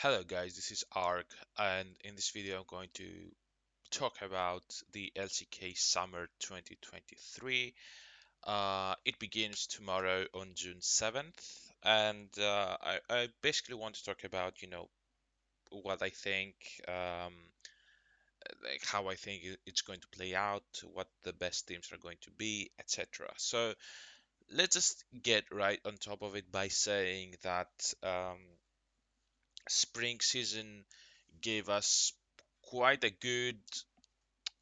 Hello guys, this is Ark, and in this video I'm going to talk about the LCK Summer 2023. It begins tomorrow on June 7th, and I basically want to talk about, what I think, um, like how I think it's going to play out, what the best teams are going to be, etc. So let's just get right on top of it by saying that spring season gave us quite a good,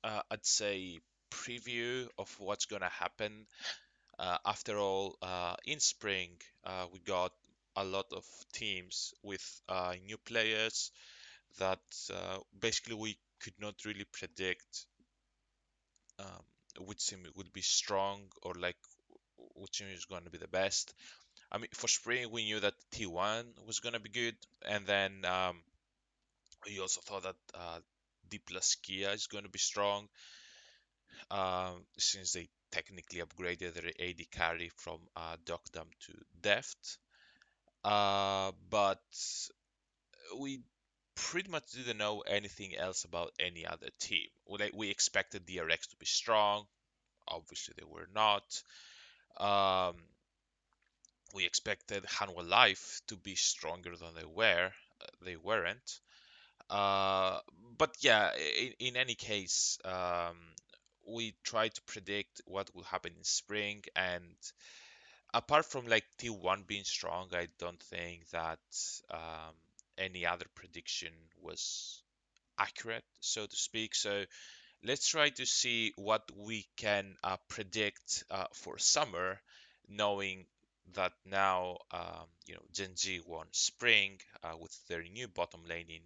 I'd say, preview of what's going to happen. After all, in spring, we got a lot of teams with new players that basically we could not really predict which team would be strong or like which team is going to be the best. I mean, for spring, we knew that T1 was going to be good, and then we also thought that D plus Kia is going to be strong, since they technically upgraded their AD carry from Docdom to Deft. But we pretty much didn't know anything else about any other team. We expected DRX to be strong. Obviously, they were not. Um, we expected Hanwha Life to be stronger than they were. They weren't. Uh, but yeah, in any case, we try to predict what will happen in spring, and apart from like T1 being strong, I don't think that um, any other prediction was accurate, so to speak. So let's try to see what we can predict for summer, knowing that now Gen G won spring with their new bottom lane in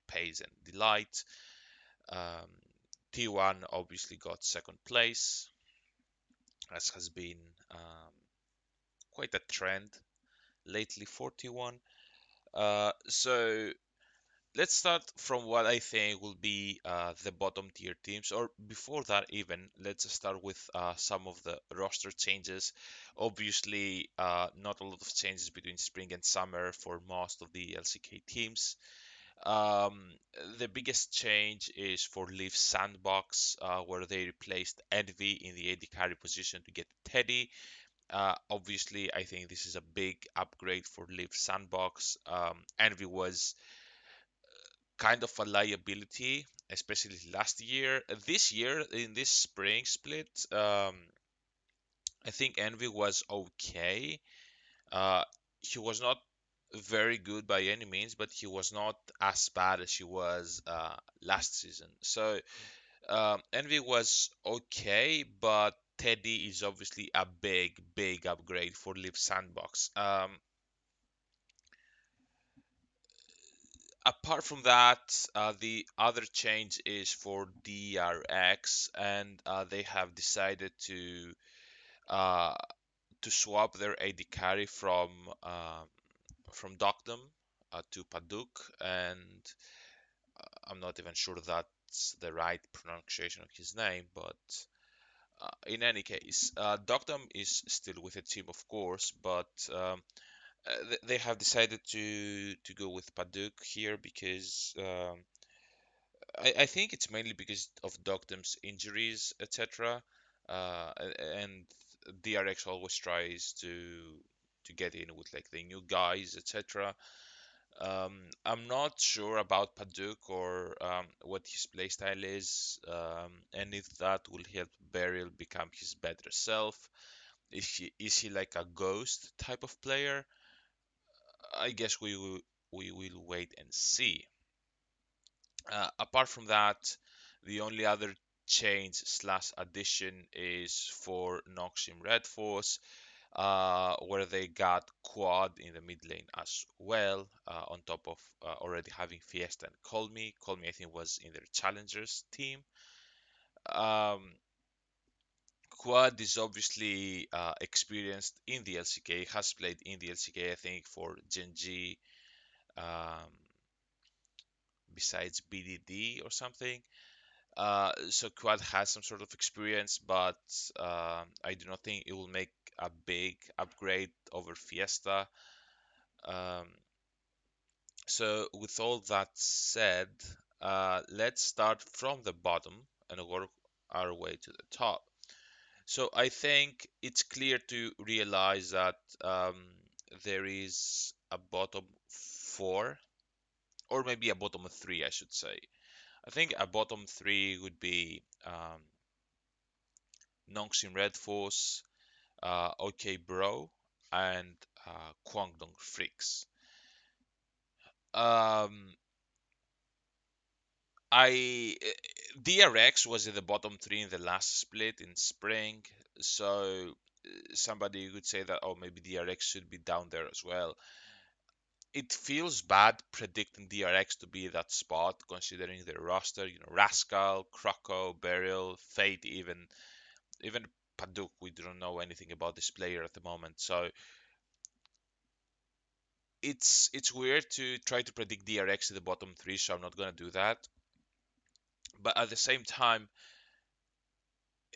Pace and Delight. Um, T1 obviously got second place, as has been quite a trend lately for T1. So let's start from what I think will be the bottom tier teams, or before that, even let's start with some of the roster changes. Obviously, not a lot of changes between spring and summer for most of the LCK teams. Um, the biggest change is for Leaf Sandbox, where they replaced Envy in the AD carry position to get Teddy. Obviously, I think this is a big upgrade for Leaf Sandbox. Envy was kind of a liability, especially last year. This year, in this spring split, I think Envy was okay. Uh, he was not very good by any means, but he was not as bad as he was last season. So Envy was okay, but Teddy is obviously a big, big upgrade for Live Sandbox. Apart from that, the other change is for DRX, and they have decided uh, to swap their AD carry from Docdom to Paduk, and I'm not even sure that's the right pronunciation of his name, but in any case, Docdom is still with the team, of course, but they have decided to go with Paduk here because I think it's mainly because of Docdum's injuries, etc. And DRX always tries to get in with like the new guys, etc. I'm not sure about Paduk or what his playstyle is, and if that will help Beryl become his better self. Is he like a ghost type of player? I guess we will wait and see. Apart from that, the only other change slash addition is for Noxim Red Force, where they got Quad in the mid lane as well, on top of already having Fiesta and Call Me. Call Me, I think, was in their Challengers team. Um, Quad is obviously experienced in the LCK, has played in the LCK, I think, for Gen G, um, besides BDD or something. So Quad has some sort of experience, but I do not think it will make a big upgrade over Fiesta. Um, So, with all that said, let's start from the bottom and work our way to the top. So, I think it's clear to realize that there is a bottom four, or maybe a bottom three, I should say. I think a bottom three would be Nongxin Red Force, OK Bro, and Kwangdong Freaks. Um, I DRX was in the bottom three in the last split in spring, so somebody would say that, oh, maybe DRX should be down there as well. It feels bad predicting DRX to be that spot, considering their roster. You know, Rascal, Croco, Burial, Fate, even Paduk. We don't know anything about this player at the moment, so it's weird to try to predict DRX in the bottom three. So I'm not gonna do that. But at the same time,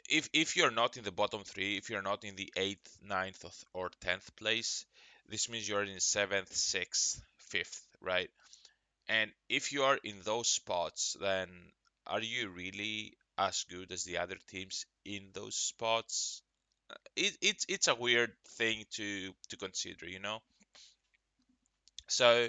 if you're not in the bottom three, if you're not in the eighth, ninth, or 10th place, this means you're in seventh, sixth, fifth, right? And if you are in those spots, then are you really as good as the other teams in those spots? It's a weird thing to consider, you know. So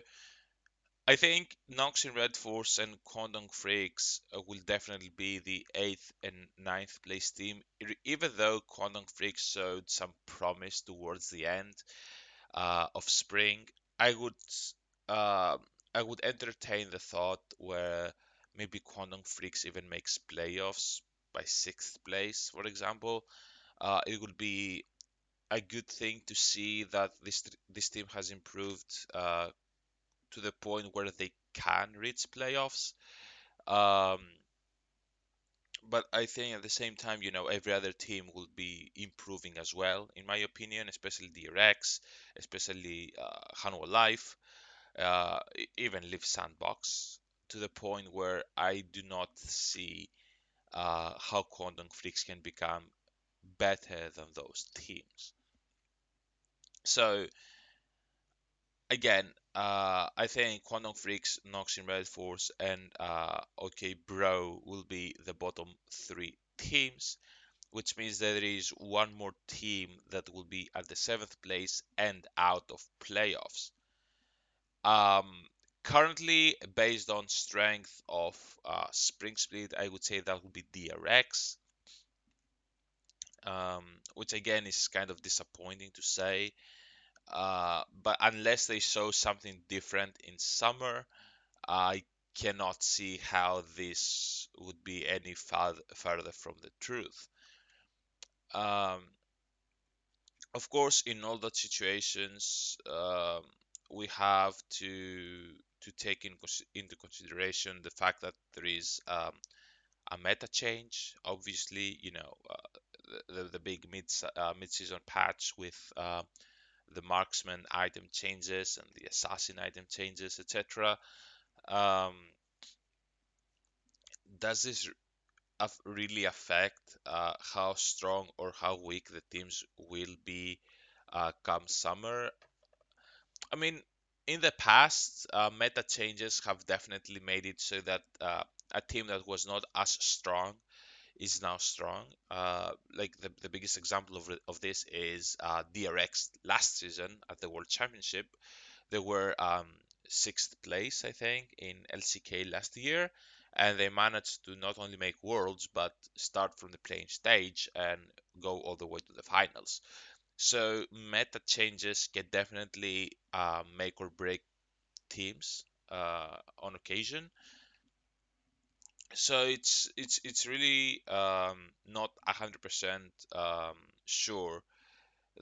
I think Nox in Red Force and Condon Freaks will definitely be the 8th and ninth place team, even though Condon Freaks showed some promise towards the end of spring. I would uh, I would entertain the thought where maybe Condon Freaks even makes playoffs by 6th place, for example. It would be a good thing to see that this team has improved to the point where they can reach playoffs. Um, but I think at the same time, you know, every other team will be improving as well, in my opinion, especially DRX, especially Hanwha Life, even Live Sandbox, to the point where I do not see how Quantum Freaks can become better than those teams. So again, I think Quantum Freaks, Nox in Red Force, and OK Bro will be the bottom three teams, which means that there is one more team that will be at the seventh place and out of playoffs. Um, Currently, based on strength of Spring Split, I would say that would be DRX, which again is kind of disappointing to say. But unless they show something different in summer, I cannot see how this would be any further from the truth. Um, of course, in all that situations, we have to take into consideration the fact that there is a meta change. Obviously, you know, the big mid-season patch with the marksman item changes and the assassin item changes, etc. Um, does this really affect how strong or how weak the teams will be come summer? I mean, in the past, meta changes have definitely made it so that a team that was not as strong is now strong. Like the biggest example of this is DRX last season at the World Championship. They were sixth place, I think, in LCK last year, and they managed to not only make Worlds but start from the playing stage and go all the way to the finals. So meta changes can definitely make or break teams on occasion. So it's really not 100% sure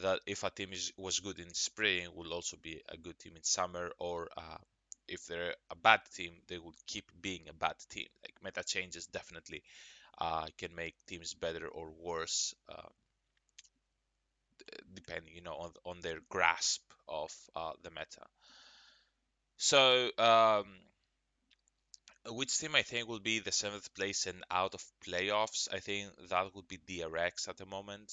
that if a team was good in spring, will also be a good team in summer, or if they're a bad team, they will keep being a bad team. Like meta changes definitely can make teams better or worse, depending, you know, on their grasp of the meta. So, which team I think will be the seventh place and out of playoffs? I think that would be DRX at the moment,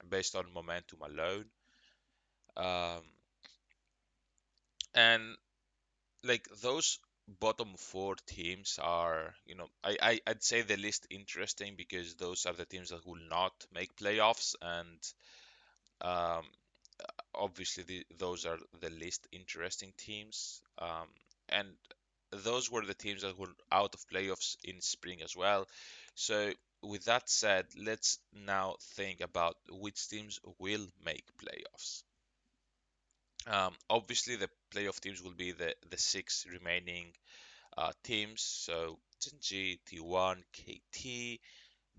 based on momentum alone. Um, and like those bottom four teams are, I'd say the least interesting because those are the teams that will not make playoffs, and um, obviously those are the least interesting teams. And those were the teams that were out of playoffs in spring as well. So with that said, let's now think about which teams will make playoffs. Obviously, the playoff teams will be the six remaining teams. So Genji, T1, KT,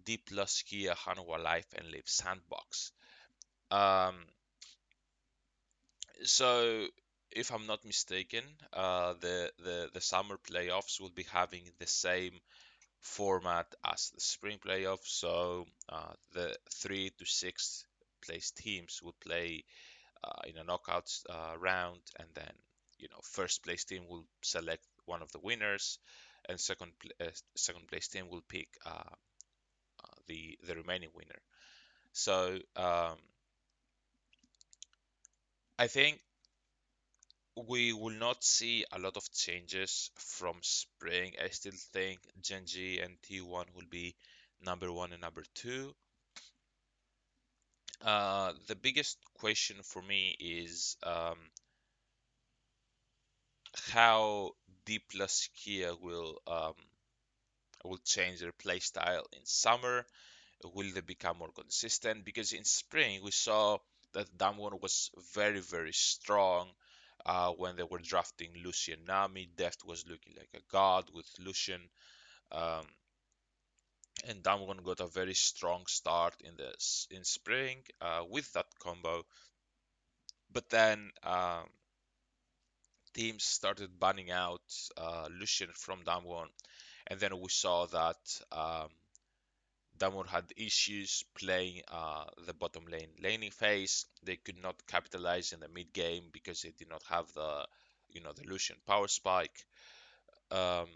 D Plus, Kia, Hanwha Life, and Live Sandbox. Um, so if I'm not mistaken, the summer playoffs will be having the same format as the spring playoffs. So the 3 to 6 place teams will play in a knockout round, and then first place team will select one of the winners, and second place team will pick the remaining winner. So I think we will not see a lot of changes from spring. I still think Genji and T1 will be number one and number two. The biggest question for me is how D plus Kia will change their play style in summer. Will they become more consistent? Because in spring we saw that Damwon was very, very strong when they were drafting Lucian Nami. Deft was looking like a god with Lucian, um, and Damwon got a very strong start in spring with that combo. But then teams started banning out Lucian from Damwon, and then we saw that Damwon had issues playing the bottom lane laning phase. They could not capitalize in the mid game because they did not have the Lucian power spike. Um,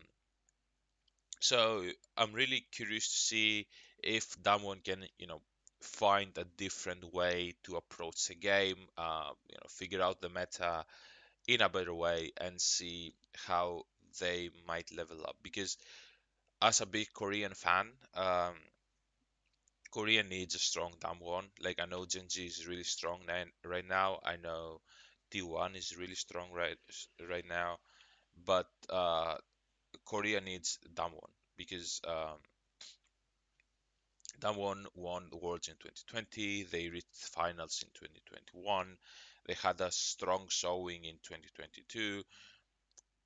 so I'm really curious to see if Damwon can, find a different way to approach the game, figure out the meta in a better way and see how they might level up. Because as a big Korean fan, Korea needs a strong Damwon. Like I know Genji is really strong right now. I know T1 is really strong right now. But Korea needs Damwon because Damwon won the Worlds in 2020. They reached finals in 2021. They had a strong showing in 2022.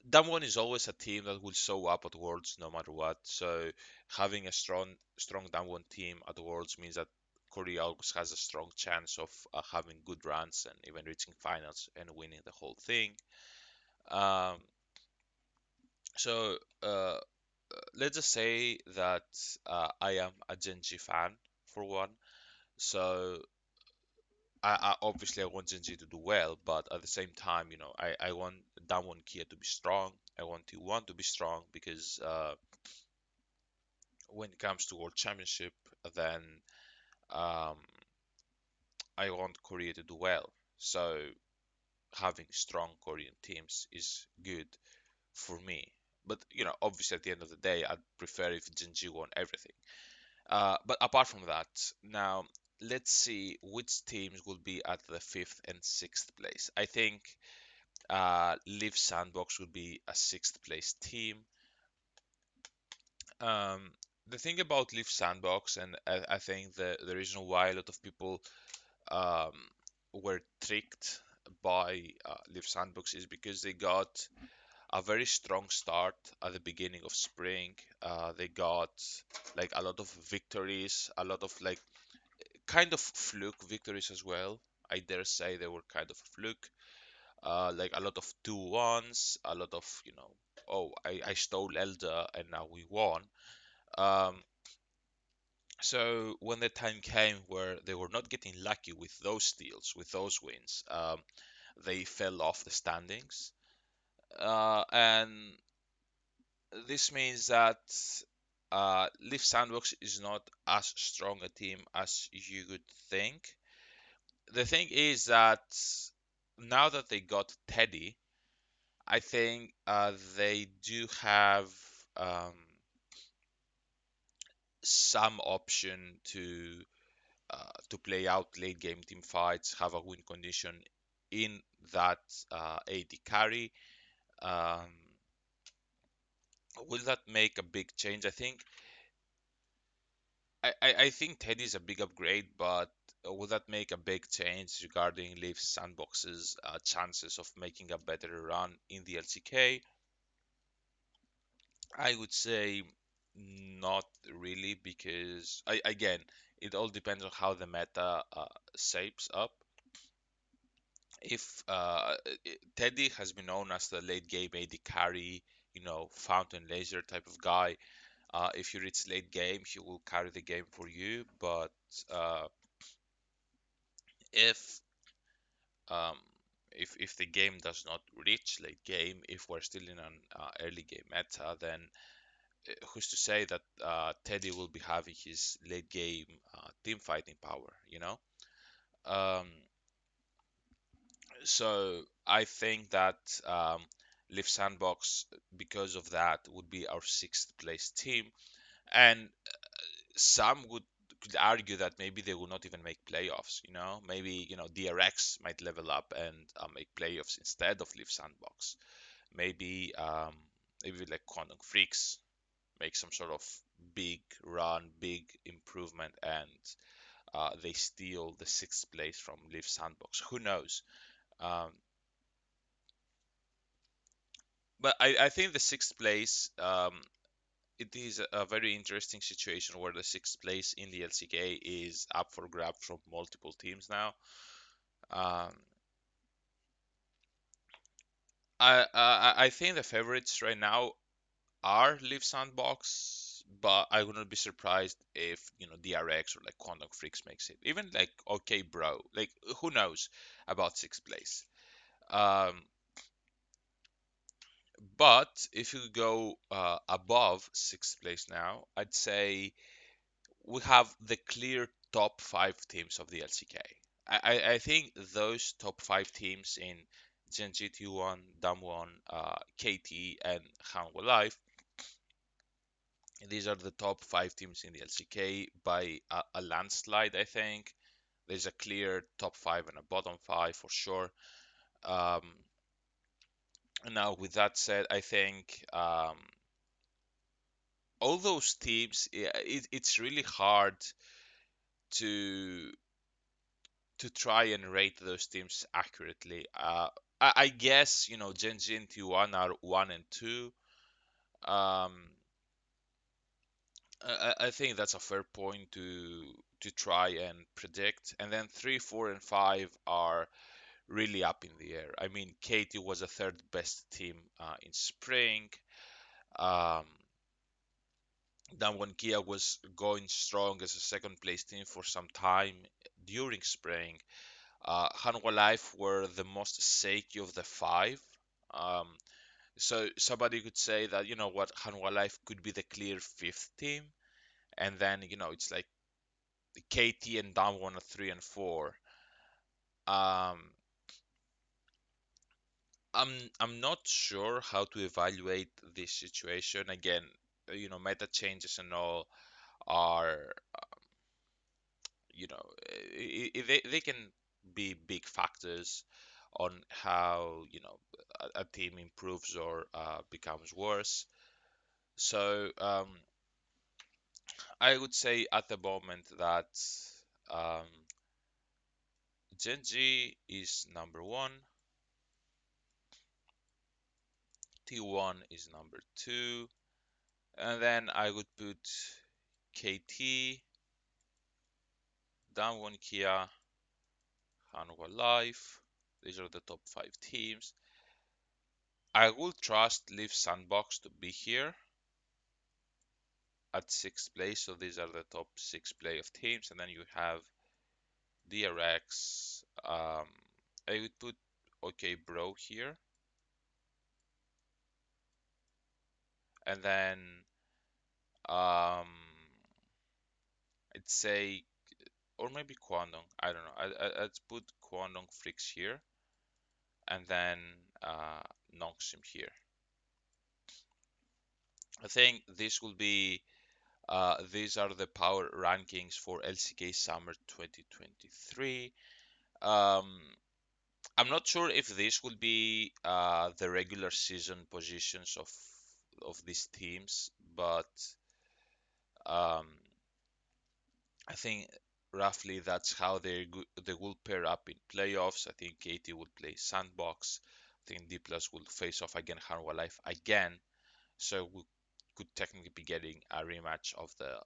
Damwon is always a team that will show up at Worlds no matter what. So having a strong Damwon team at Worlds means that Korea always has a strong chance of having good runs and even reaching finals and winning the whole thing. Um, so let's just say that I am a Genji fan for one. So obviously I want Genji to do well, but at the same time, I want Damwon Kia to be strong. I want T1 to be strong because when it comes to World Championship, then um, I want Korea to do well. So having strong Korean teams is good for me. But obviously at the end of the day, I'd prefer if Genji won everything. But apart from that, now let's see which teams will be at the fifth and sixth place. I think Live Sandbox will be a sixth place team. Um, the thing about Live Sandbox, and I think the reason why a lot of people um, were tricked by Live Sandbox is because they got a very strong start at the beginning of spring. They got like a lot of victories, a lot of like kind of fluke victories as well. I dare say they were kind of a fluke. Like a lot of 2-1s, a lot of, oh, I stole Elder and now we won. Um, so when the time came where they were not getting lucky with those steals, with those wins, they fell off the standings. And this means that Leaf Sandbox is not as strong a team as you would think. The thing is that now that they got Teddy, I think they do have um, some option to play out late game team fights, have a win condition in that AD carry. Um, will that make a big change? I think Teddy is a big upgrade, but will that make a big change regarding Leafs Sandbox's chances of making a better run in the LCK? I would say not really, because again, it all depends on how the meta shapes up. If Teddy has been known as the late game AD carry, fountain laser type of guy. If you reach late game, he will carry the game for you. But uh, if um, if the game does not reach late game, if we're still in an early game meta, then who's to say that Teddy will be having his late game team fighting power, you know? Um, so I think that Live Sandbox, because of that, would be our sixth place team, and some could argue that maybe they will not even make playoffs. Maybe DRX might level up and make playoffs instead of Live Sandbox. Maybe maybe like Quantum Freaks make some sort of big run, big improvement, and they steal the sixth place from Live Sandbox. Who knows? Um, but I think the sixth place, it is a very interesting situation where the sixth place in the LCK is up for grab from multiple teams now. Um, I think the favorites right now are Live Sandbox, but I would not be surprised if DRX or like Quantum Freaks makes it. Even like okay, bro, like who knows about sixth place. Um, but if you go above sixth place now, I'd say we have the clear top five teams of the LCK. I think those top five teams in Genji T1, Damwon, KT, and Hanwha Life, these are the top five teams in the LCK by a landslide, I think. There's a clear top five and a bottom five for sure. Um, Now, with that said, I think all those teams, it's really hard to try and rate those teams accurately. I guess Genji and T1 are one and two. Um, I think that's a fair point to try and predict. And then three, four, and five are really up in the air. I mean, Katie was a third best team in spring. Um, then when Kia was going strong as a second place team for some time during spring, Hanwha Life were the most shaky of the five. Um, so somebody could say that, what, Hanwha Life could be the clear fifth team, and then it's like KT and Damwon at three and four. Um, I'm not sure how to evaluate this situation. Again, meta changes and all are, they can be big factors on how a team improves or becomes worse. So I would say at the moment that um, Genji is number one, T1 is number two, and then I would put KT, Damwon Kia, Hanwha Life. These are the top five teams. I will trust Live Sandbox to be here at sixth place. So these are the top six play of teams, and then you have DRX. I would put OK Bro here, and then um, I'd say, or maybe Kwandong. I don't know. I'd put Kwandong Freaks here, and then uh, Proxim here. I think this will be these are the power rankings for LCK Summer 2023. Um, I'm not sure if this will be the regular season positions of these teams, but um, I think roughly that's how they will pair up in playoffs. I think KT will play Sandbox. I think D Plus will face off again Hanwha Life again. So we could technically be getting a rematch of the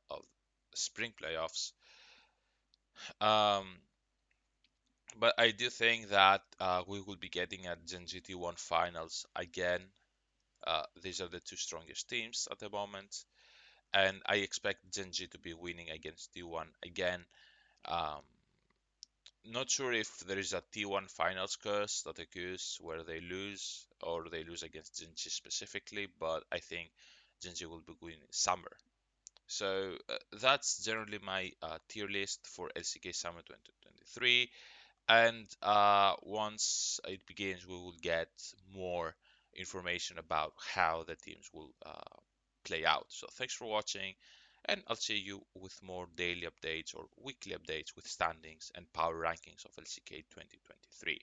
spring playoffs. Um, but I do think that we will be getting a Gen GT1 finals again. These are the two strongest teams at the moment, and I expect Gen G to be winning against T1 again. Um, Not sure if there is a T1 finals curse that occurs where they lose or they lose against Gen G specifically, but I think Gen G will be winning Summer. So that's generally my tier list for LCK Summer 2023. And once it begins, we will get more information about how the teams will play out. So thanks for watching, and I'll see you with more daily updates or weekly updates with standings and power rankings of LCK 2023.